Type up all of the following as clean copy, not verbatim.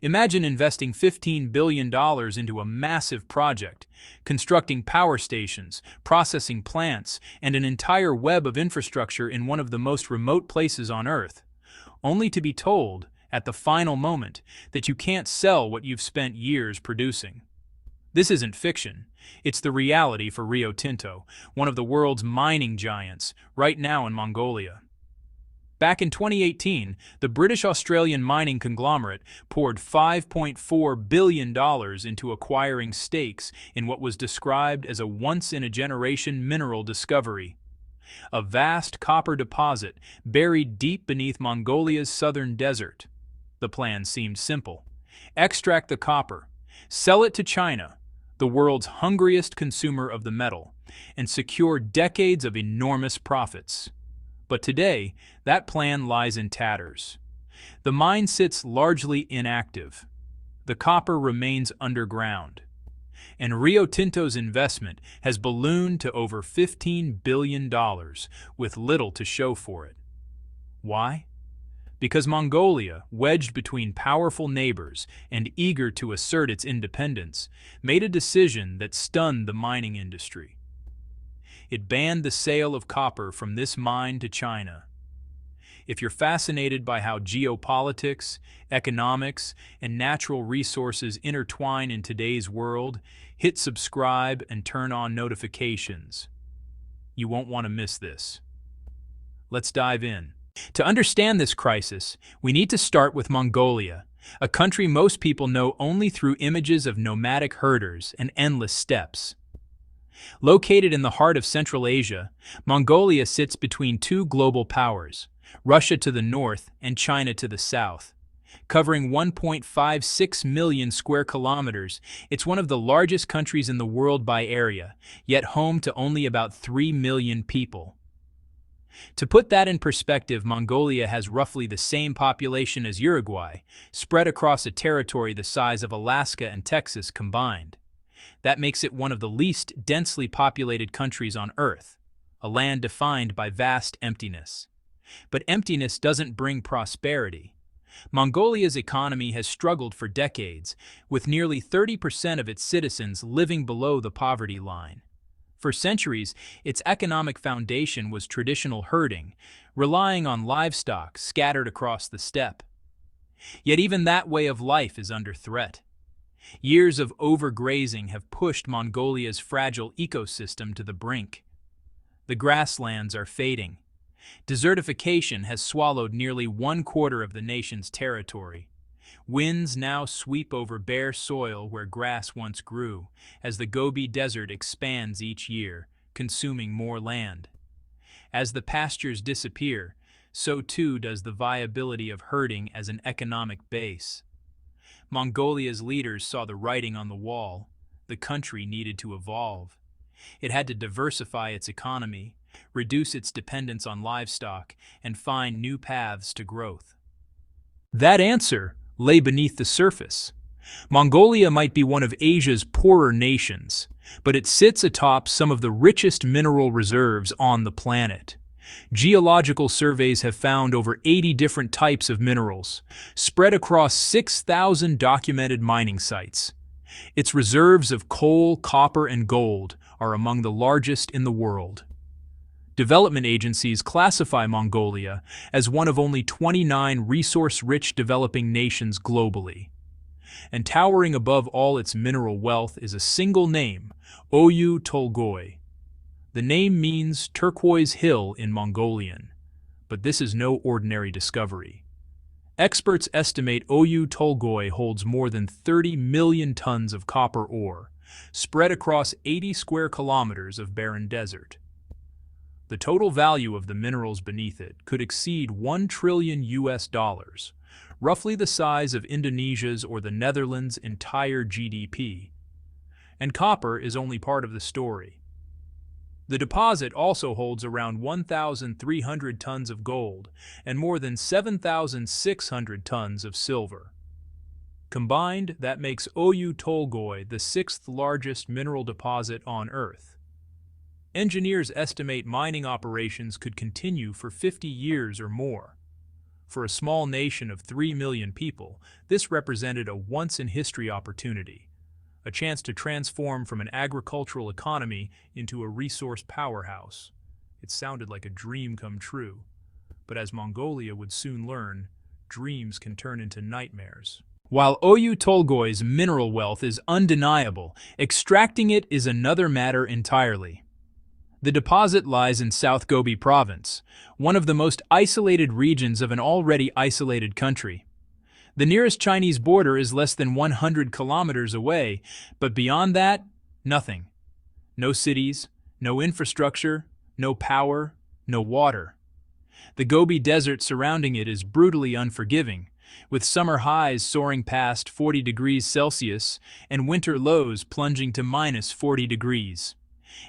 Imagine investing $15 billion into a massive project, constructing power stations, processing plants, and an entire web of infrastructure in one of the most remote places on Earth, only to be told, at the final moment, that you can't sell what you've spent years producing. This isn't fiction. It's the reality for Rio Tinto, one of the world's mining giants, right now in Mongolia. Back in 2018, the British-Australian mining conglomerate poured $5.4 billion into acquiring stakes in what was described as a once-in-a-generation mineral discovery. A vast copper deposit buried deep beneath Mongolia's southern desert. The plan seemed simple. Extract the copper, sell it to China, the world's hungriest consumer of the metal, and secure decades of enormous profits. But today, that plan lies in tatters. The mine sits largely inactive. The copper remains underground. And Rio Tinto's investment has ballooned to over $15 billion, with little to show for it. Why? Because Mongolia, wedged between powerful neighbors and eager to assert its independence, made a decision that stunned the mining industry. It banned the sale of copper from this mine to China. If you're fascinated by how geopolitics, economics, and natural resources intertwine in today's world, hit subscribe and turn on notifications. You won't want to miss this. Let's dive in. To understand this crisis, we need to start with Mongolia, a country most people know only through images of nomadic herders and endless steppes. Located in the heart of Central Asia, Mongolia sits between two global powers, Russia to the north and China to the south. Covering 1.56 million square kilometers, it's one of the largest countries in the world by area, yet home to only about 3 million people. To put that in perspective, Mongolia has roughly the same population as Uruguay, spread across a territory the size of Alaska and Texas combined. That makes it one of the least densely populated countries on Earth, a land defined by vast emptiness. But emptiness doesn't bring prosperity. Mongolia's economy has struggled for decades, with nearly 30% of its citizens living below the poverty line. For centuries, its economic foundation was traditional herding, relying on livestock scattered across the steppe. Yet even that way of life is under threat. Years of overgrazing have pushed Mongolia's fragile ecosystem to the brink. The grasslands are fading. Desertification has swallowed nearly 1/4 of the nation's territory. Winds now sweep over bare soil where grass once grew, as the Gobi Desert expands each year, consuming more land. As the pastures disappear, so too does the viability of herding as an economic base. Mongolia's leaders saw the writing on the wall. The country needed to evolve. It had to diversify its economy, reduce its dependence on livestock, and find new paths to growth. That answer lay beneath the surface. Mongolia might be one of Asia's poorer nations, but it sits atop some of the richest mineral reserves on the planet. Geological surveys have found over 80 different types of minerals, spread across 6,000 documented mining sites. Its reserves of coal, copper, and gold are among the largest in the world. Development agencies classify Mongolia as one of only 29 resource-rich developing nations globally. And towering above all its mineral wealth is a single name, Oyu Tolgoi. The name means turquoise hill in Mongolian, but this is no ordinary discovery. Experts estimate Oyu Tolgoi holds more than 30 million tons of copper ore, spread across 80 square kilometers of barren desert. The total value of the minerals beneath it could exceed $1 trillion, roughly the size of Indonesia's or the Netherlands' entire GDP. And copper is only part of the story. The deposit also holds around 1,300 tons of gold and more than 7,600 tons of silver. Combined, that makes Oyu Tolgoi the sixth largest mineral deposit on Earth. Engineers estimate mining operations could continue for 50 years or more. For a small nation of 3 million people, this represented a once-in-history opportunity, a chance to transform from an agricultural economy into a resource powerhouse. It sounded like a dream come true, but as Mongolia would soon learn, dreams can turn into nightmares. While Oyu Tolgoi's mineral wealth is undeniable, extracting it is another matter entirely. The deposit lies in South Gobi Province, one of the most isolated regions of an already isolated country. The nearest Chinese border is less than 100 kilometers away, but beyond that, nothing. No cities, no infrastructure, no power, no water. The Gobi Desert surrounding it is brutally unforgiving, with summer highs soaring past 40 degrees Celsius and winter lows plunging to minus 40 degrees.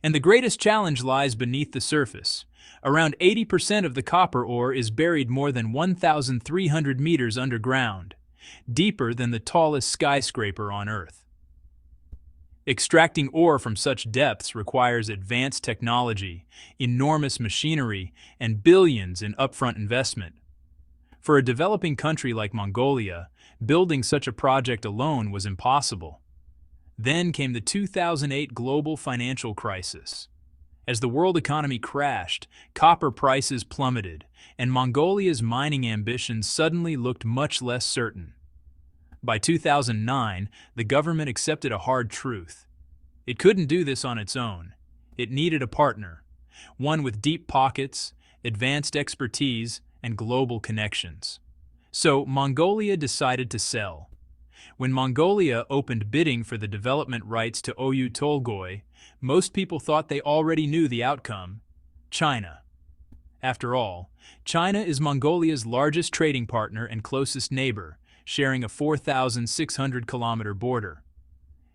And the greatest challenge lies beneath the surface. Around 80% of the copper ore is buried more than 1,300 meters underground, deeper than the tallest skyscraper on Earth. Extracting ore from such depths requires advanced technology, enormous machinery, and billions in upfront investment. For a developing country like Mongolia, building such a project alone was impossible. Then came the 2008 global financial crisis. As the world economy crashed, copper prices plummeted, and Mongolia's mining ambitions suddenly looked much less certain. By 2009, the government accepted a hard truth. It couldn't do this on its own. It needed a partner, one with deep pockets, advanced expertise, and global connections. So Mongolia decided to sell. When Mongolia opened bidding for the development rights to Oyu Tolgoi, most people thought they already knew the outcome: China. After all, China is Mongolia's largest trading partner and closest neighbor, sharing a 4,600-kilometer border.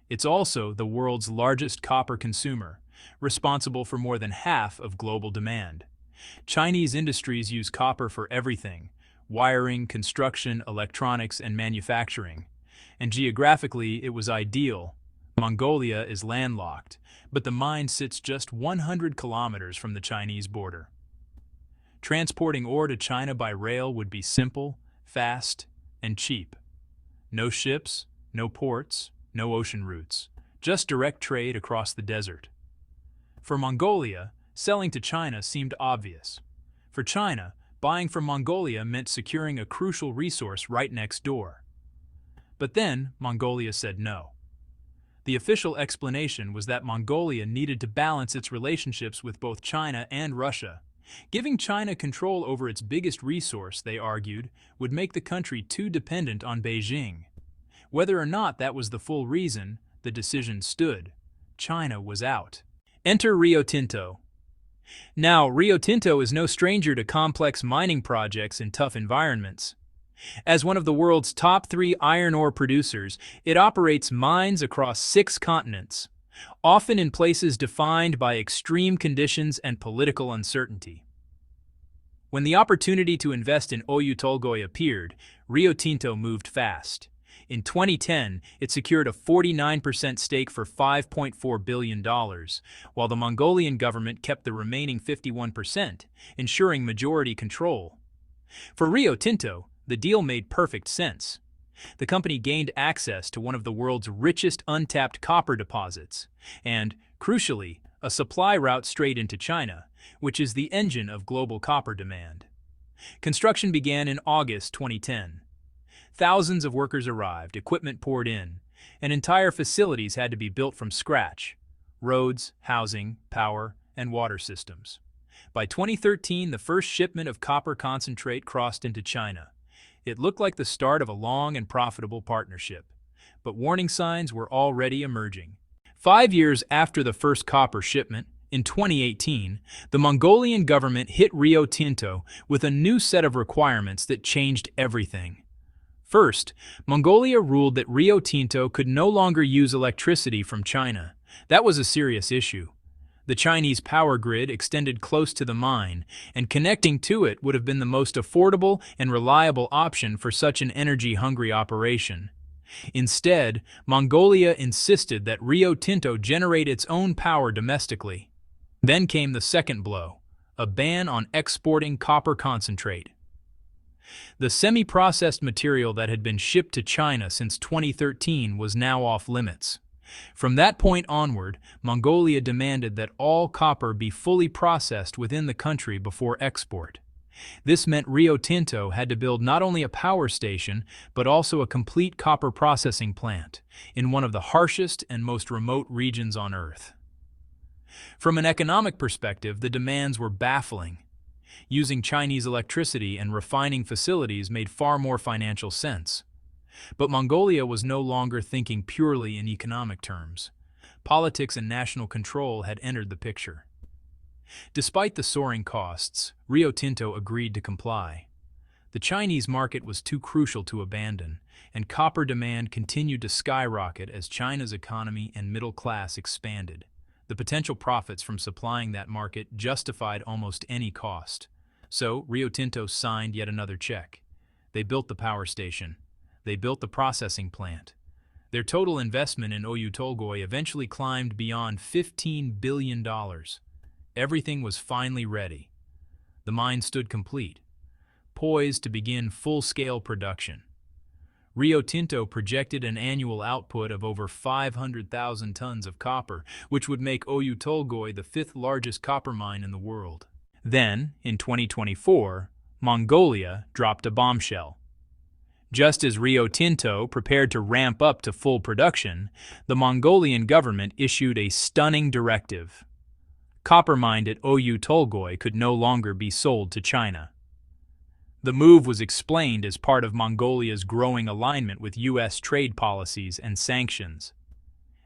It's also the world's largest copper consumer, responsible for more than half of global demand. Chinese industries use copper for everything: wiring, construction, electronics, and manufacturing. And geographically, it was ideal. Mongolia is landlocked, but the mine sits just 100 kilometers from the Chinese border. Transporting ore to China by rail would be simple, fast, and cheap. No ships, no ports, no ocean routes, just direct trade across the desert. For Mongolia, selling to China seemed obvious. For China, buying from Mongolia meant securing a crucial resource right next door. But then, Mongolia said no. The official explanation was that Mongolia needed to balance its relationships with both China and Russia. Giving China control over its biggest resource, they argued, would make the country too dependent on Beijing. Whether or not that was the full reason, the decision stood. China was out. Enter Rio Tinto. Now, Rio Tinto is no stranger to complex mining projects in tough environments. As one of the world's top 3 iron ore producers, it operates mines across 6 continents, often in places defined by extreme conditions and political uncertainty. When the opportunity to invest in Oyu Tolgoi appeared, Rio Tinto moved fast. In 2010, it secured a 49% stake for $5.4 billion, while the Mongolian government kept the remaining 51%, ensuring majority control. For Rio Tinto, the deal made perfect sense. The company gained access to one of the world's richest untapped copper deposits, and, crucially, a supply route straight into China, which is the engine of global copper demand. Construction began in August 2010. Thousands of workers arrived, equipment poured in, and entire facilities had to be built from scratch: roads, housing, power, and water systems. By 2013, the first shipment of copper concentrate crossed into China. It looked like the start of a long and profitable partnership, but warning signs were already emerging. 5 years after the first copper shipment, in 2018, the Mongolian government hit Rio Tinto with a new set of requirements that changed everything. First, Mongolia ruled that Rio Tinto could no longer use electricity from China. That was a serious issue. The Chinese power grid extended close to the mine, and connecting to it would have been the most affordable and reliable option for such an energy-hungry operation. Instead, Mongolia insisted that Rio Tinto generate its own power domestically. Then came the second blow: a ban on exporting copper concentrate. The semi-processed material that had been shipped to China since 2013 was now off limits. From that point onward, Mongolia demanded that all copper be fully processed within the country before export. This meant Rio Tinto had to build not only a power station, but also a complete copper processing plant in one of the harshest and most remote regions on Earth. From an economic perspective, the demands were baffling. Using Chinese electricity and refining facilities made far more financial sense. But Mongolia was no longer thinking purely in economic terms. Politics and national control had entered the picture. Despite the soaring costs, Rio Tinto agreed to comply. The Chinese market was too crucial to abandon, and copper demand continued to skyrocket as China's economy and middle class expanded. The potential profits from supplying that market justified almost any cost. So, Rio Tinto signed yet another check. They built the power station. They built the processing plant. Their total investment in Oyu Tolgoi eventually climbed beyond $15 billion. Everything was finally ready. The mine stood complete, poised to begin full-scale production. Rio Tinto projected an annual output of over 500,000 tons of copper, which would make Oyu Tolgoi the fifth largest copper mine in the world. Then, in 2024, Mongolia dropped a bombshell. Just as Rio Tinto prepared to ramp up to full production, the Mongolian government issued a stunning directive. Copper mined at Oyu Tolgoi could no longer be sold to China. The move was explained as part of Mongolia's growing alignment with U.S. trade policies and sanctions.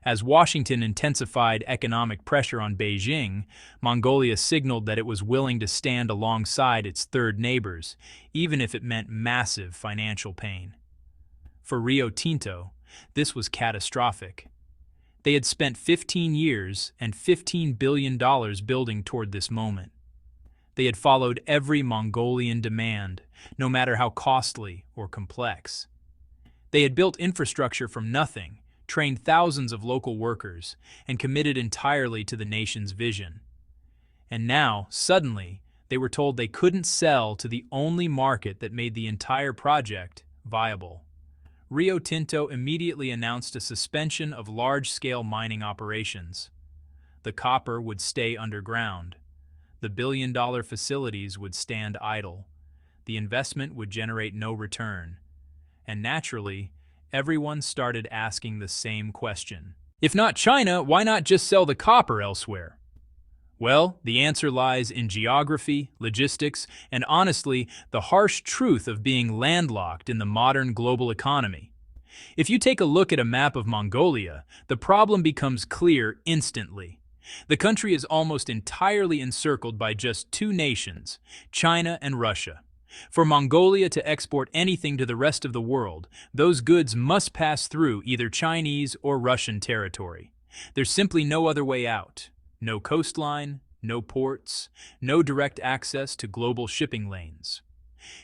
As Washington intensified economic pressure on Beijing, Mongolia signaled that it was willing to stand alongside its third neighbors, even if it meant massive financial pain. For Rio Tinto, this was catastrophic. They had spent 15 years and $15 billion building toward this moment. They had followed every Mongolian demand, no matter how costly or complex. They had built infrastructure from nothing, trained thousands of local workers, and committed entirely to the nation's vision. And now, suddenly, they were told they couldn't sell to the only market that made the entire project viable. Rio Tinto immediately announced a suspension of large-scale mining operations. The copper would stay underground. The billion-dollar facilities would stand idle. The investment would generate no return. And naturally, everyone started asking the same question. If not China, why not just sell the copper elsewhere? Well, the answer lies in geography, logistics, and honestly, the harsh truth of being landlocked in the modern global economy. If you take a look at a map of Mongolia, the problem becomes clear instantly. The country is almost entirely encircled by just two nations, China and Russia. For Mongolia to export anything to the rest of the world, those goods must pass through either Chinese or Russian territory. There's simply no other way out. No coastline, no ports, no direct access to global shipping lanes.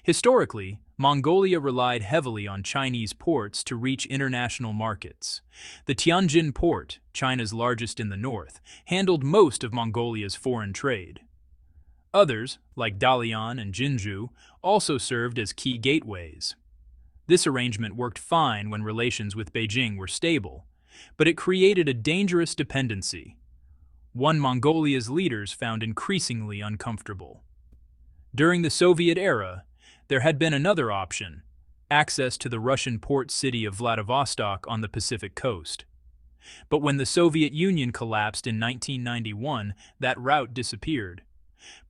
Historically, Mongolia relied heavily on Chinese ports to reach international markets. The Tianjin port, China's largest in the north, handled most of Mongolia's foreign trade. Others, like Dalian and Jinju, also served as key gateways. This arrangement worked fine when relations with Beijing were stable, but it created a dangerous dependency, one Mongolia's leaders found increasingly uncomfortable. During the Soviet era, there had been another option, access to the Russian port city of Vladivostok on the Pacific coast. But when the Soviet Union collapsed in 1991, that route disappeared.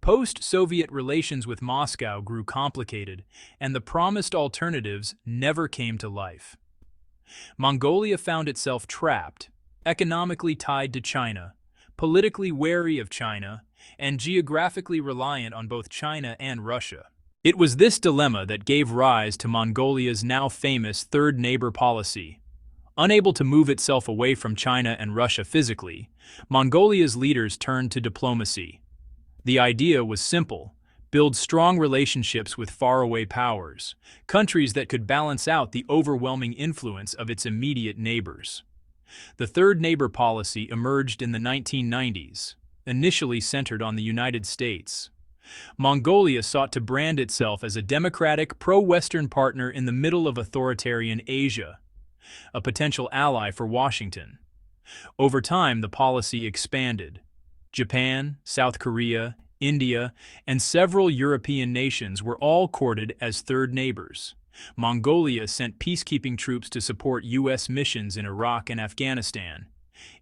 Post-Soviet relations with Moscow grew complicated, and the promised alternatives never came to life. Mongolia found itself trapped, economically tied to China, politically wary of China, and geographically reliant on both China and Russia. It was this dilemma that gave rise to Mongolia's now famous third neighbor policy. Unable to move itself away from China and Russia physically, Mongolia's leaders turned to diplomacy. The idea was simple: build strong relationships with faraway powers, countries that could balance out the overwhelming influence of its immediate neighbors. The third neighbor policy emerged in the 1990s, initially centered on the United States. Mongolia sought to brand itself as a democratic, pro-Western partner in the middle of authoritarian Asia, a potential ally for Washington. Over time, the policy expanded. Japan, South Korea, India, and several European nations were all courted as third neighbors. Mongolia sent peacekeeping troops to support U.S. missions in Iraq and Afghanistan.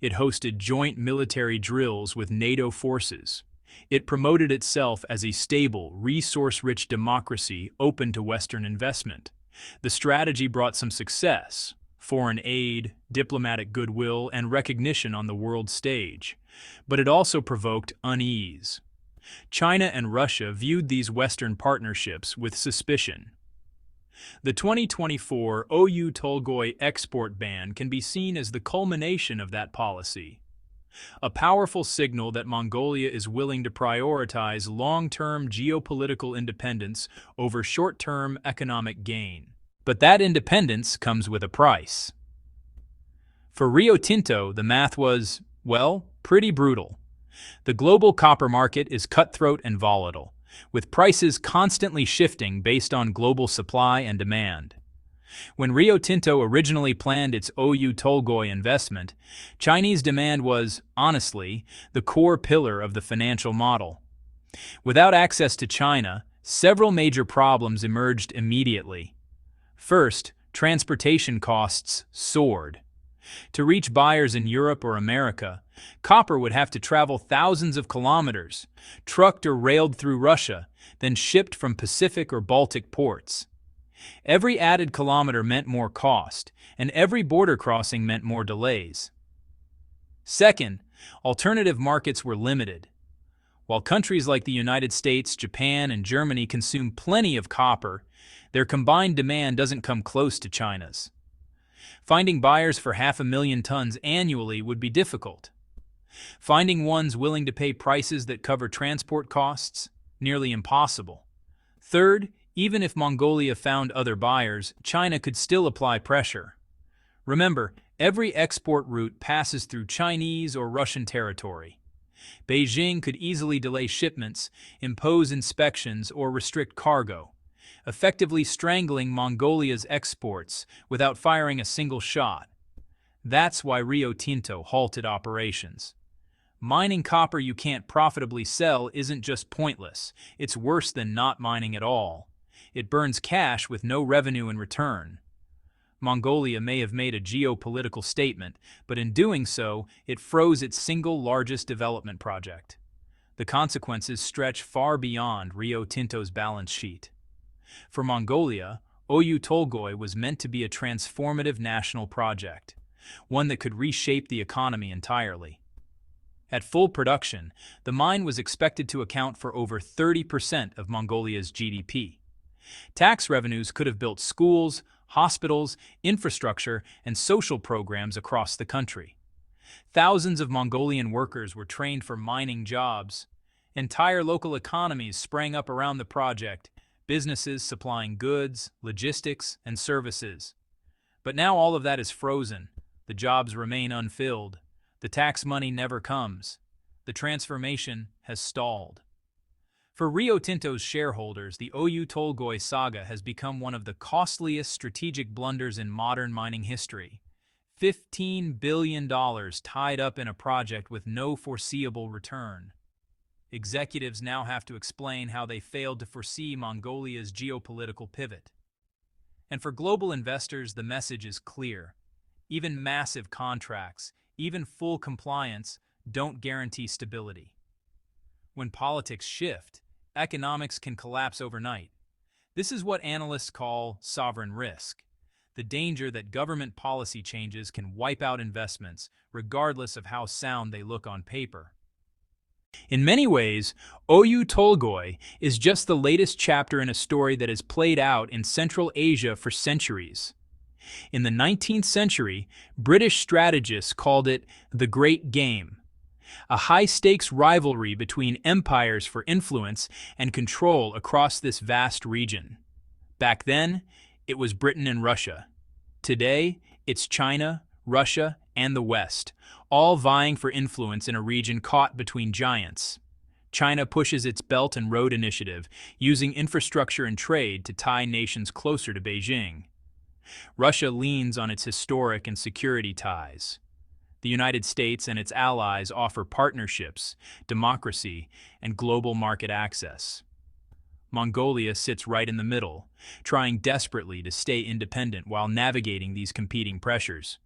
It hosted joint military drills with NATO forces. It promoted itself as a stable, resource-rich democracy open to Western investment. The strategy brought some success: foreign aid, diplomatic goodwill, and recognition on the world stage. But it also provoked unease. China and Russia viewed these Western partnerships with suspicion. The 2024 Oyu Tolgoi export ban can be seen as the culmination of that policy, a powerful signal that Mongolia is willing to prioritize long-term geopolitical independence over short-term economic gain. But that independence comes with a price. For Rio Tinto, the math was, well, pretty brutal. The global copper market is cutthroat and volatile, with prices constantly shifting based on global supply and demand. When Rio Tinto originally planned its Oyu Tolgoi investment, Chinese demand was, honestly, the core pillar of the financial model. Without access to China, several major problems emerged immediately. First, transportation costs soared. To reach buyers in Europe or America, copper would have to travel thousands of kilometers, trucked or railed through Russia, then shipped from Pacific or Baltic ports. Every added kilometer meant more cost, and every border crossing meant more delays. Second, alternative markets were limited. While countries like the United States, Japan, and Germany consume plenty of copper, their combined demand doesn't come close to China's. Finding buyers for 500,000 tons annually would be difficult. Finding ones willing to pay prices that cover transport costs? Nearly impossible. Third, even if Mongolia found other buyers, China could still apply pressure. Remember, every export route passes through Chinese or Russian territory. Beijing could easily delay shipments, impose inspections, or restrict cargo, effectively strangling Mongolia's exports without firing a single shot. That's why Rio Tinto halted operations. Mining copper you can't profitably sell isn't just pointless, it's worse than not mining at all. It burns cash with no revenue in return. Mongolia may have made a geopolitical statement, but in doing so, it froze its single largest development project. The consequences stretch far beyond Rio Tinto's balance sheet. For Mongolia, Oyu Tolgoi was meant to be a transformative national project, one that could reshape the economy entirely. At full production, the mine was expected to account for over 30% of Mongolia's GDP. Tax revenues could have built schools, hospitals, infrastructure, and social programs across the country. Thousands of Mongolian workers were trained for mining jobs. Entire local economies sprang up around the project, businesses supplying goods, logistics, and services. But now all of that is frozen. The jobs remain unfilled. The tax money never comes. The transformation has stalled. For Rio Tinto's shareholders, the Oyu Tolgoi saga has become one of the costliest strategic blunders in modern mining history. $15 billion tied up in a project with no foreseeable return. Executives now have to explain how they failed to foresee Mongolia's geopolitical pivot. And for global investors, the message is clear. Even massive contracts, even full compliance, don't guarantee stability. When politics shift, economics can collapse overnight. This is what analysts call sovereign risk, the danger that government policy changes can wipe out investments, regardless of how sound they look on paper. In many ways, Oyu Tolgoi is just the latest chapter in a story that has played out in Central Asia for centuries. In the 19th century, British strategists called it the Great Game, a high-stakes rivalry between empires for influence and control across this vast region. Back then, it was Britain and Russia. Today, it's China, Russia, and the West, all vying for influence in a region caught between giants. China pushes its Belt and Road Initiative, using infrastructure and trade to tie nations closer to Beijing. Russia leans on its historic and security ties. The United States and its allies offer partnerships, democracy, and global market access. Mongolia sits right in the middle, trying desperately to stay independent while navigating these competing pressures.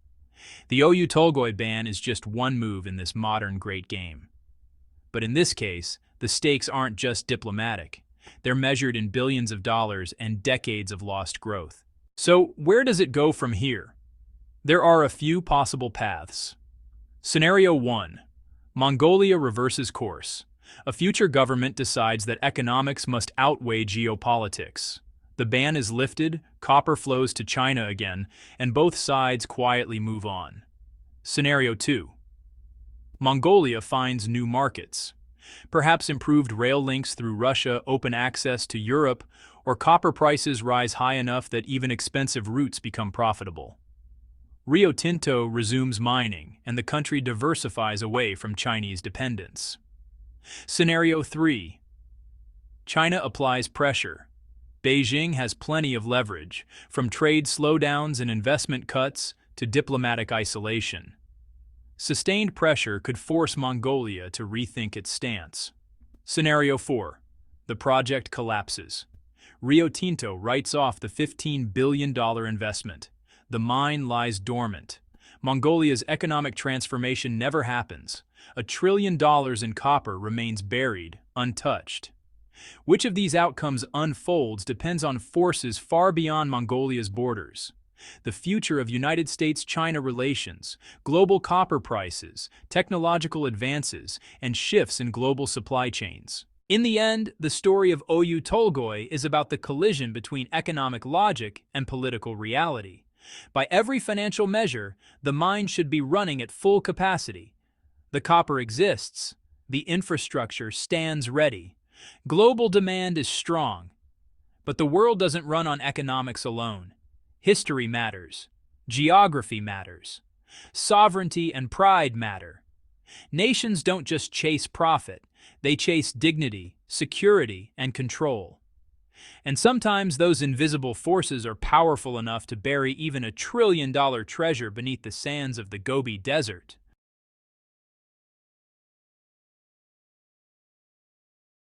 The Oyu Tolgoi ban is just one move in this modern great game. But in this case, the stakes aren't just diplomatic. They're measured in billions of dollars and decades of lost growth. So, where does it go from here? There are a few possible paths. Scenario 1. Mongolia reverses course. A future government decides that economics must outweigh geopolitics. The ban is lifted, copper flows to China again, and both sides quietly move on. Scenario 2. Mongolia finds new markets. Perhaps improved rail links through Russia open access to Europe, or copper prices rise high enough that even expensive routes become profitable. Rio Tinto resumes mining, and the country diversifies away from Chinese dependence. Scenario 3. China applies pressure. Beijing has plenty of leverage, from trade slowdowns and investment cuts to diplomatic isolation. Sustained pressure could force Mongolia to rethink its stance. Scenario 4. The project collapses. Rio Tinto writes off the $15 billion investment. The mine lies dormant. Mongolia's economic transformation never happens. $1 trillion in copper remains buried, untouched. Which of these outcomes unfolds depends on forces far beyond Mongolia's borders. The future of United States-China relations, global copper prices, technological advances, and shifts in global supply chains. In the end, the story of Oyu Tolgoi is about the collision between economic logic and political reality. By every financial measure, the mine should be running at full capacity. The copper exists. The infrastructure stands ready. Global demand is strong. But the world doesn't run on economics alone. History matters. Geography matters. Sovereignty and pride matter. Nations don't just chase profit. They chase dignity, security, and control. And sometimes those invisible forces are powerful enough to bury even $1 trillion treasure beneath the sands of the Gobi Desert.